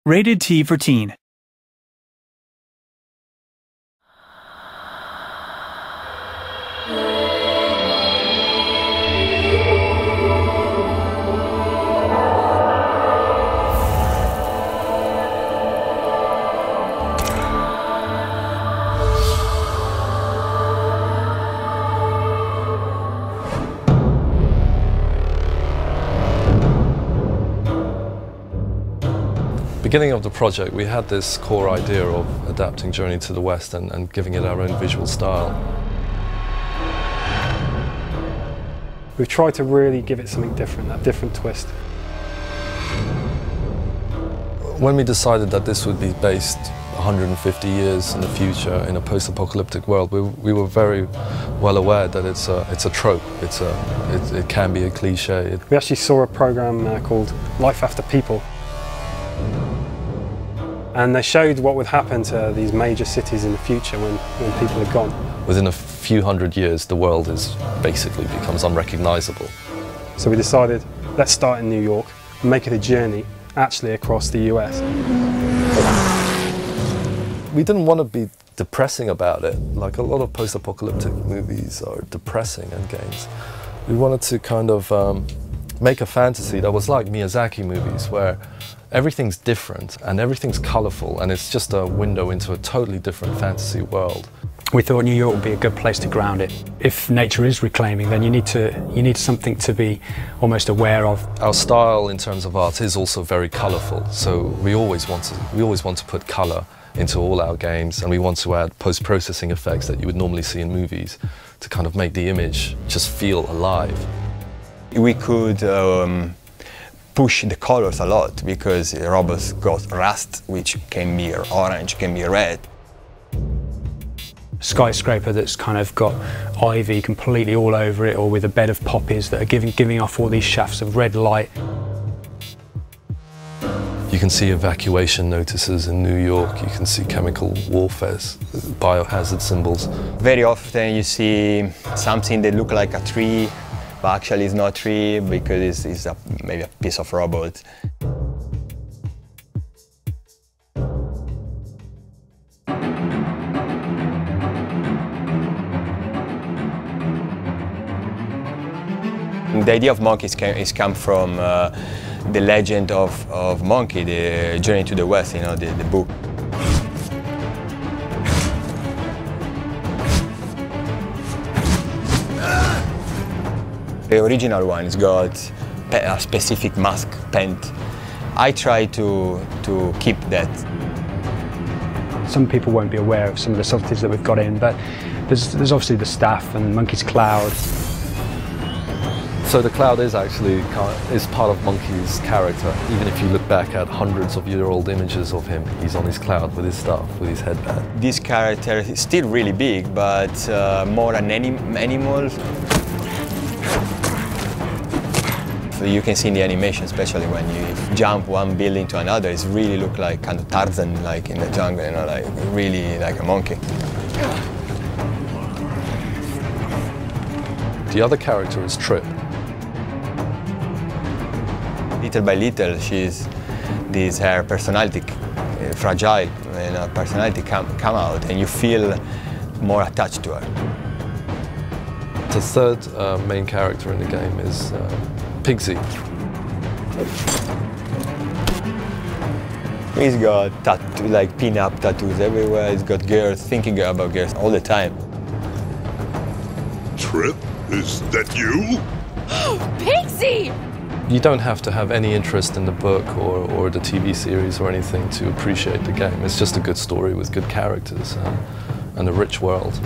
Rated T for Teen. Beginning of the project, we had this core idea of adapting Journey to the West and giving it our own visual style. We've tried to really give it something different, that different twist. When we decided that this would be based 150 years in the future in a post-apocalyptic world, we were very well aware that it's a trope, it can be a cliche. We actually saw a program called Life After People. And they showed what would happen to these major cities in the future when people are gone. Within a few hundred years, the world basically becomes unrecognizable. So we decided, let's start in New York and make it a journey actually across the US. We didn't want to be depressing about it, like a lot of post-apocalyptic movies are depressing and games. We wanted to kind of make a fantasy that was like Miyazaki movies, where everything's different and everything's colourful and it's just a window into a totally different fantasy world. We thought New York would be a good place to ground it. If nature is reclaiming, then you need something to be almost aware of. Our style in terms of art is also very colourful, so we always want to put colour into all our games, and we want to add post-processing effects that you would normally see in movies to kind of make the image just feel alive. We could push the colors a lot because robots got rust, which can be orange, can be red. Skyscraper that's kind of got ivy completely all over it, or with a bed of poppies that are giving off all these shafts of red light. You can see evacuation notices in New York, you can see chemical warfare, biohazard symbols. Very often you see something that looks like a tree, but actually it's not a tree because it's maybe a piece of robot. The idea of monkeys is come from the legend of Monkey, the Journey to the West, you know, the book. The original one has got a specific mask paint. I try to keep that. Some people won't be aware of some of the subtleties that we've got in, but there's obviously the staff and Monkey's cloud. So the cloud is actually part of Monkey's character. Even if you look back at hundreds of year-old images of him, he's on his cloud with his stuff, with his headband. This character is still really big, but more an animal. You can see in the animation, especially when you jump one building to another, it really looks like kind of Tarzan, like in the jungle, you know, like really like a monkey. The other character is Trip. Little by little, her personality, fragile, and her personality come out, and you feel more attached to her. The third main character in the game is Pigsy. He's got like pin-up tattoos everywhere. He's got girls, thinking about girls all the time. Trip? Is that you? Pigsy! You don't have to have any interest in the book or the TV series or anything to appreciate the game. It's just a good story with good characters and a rich world.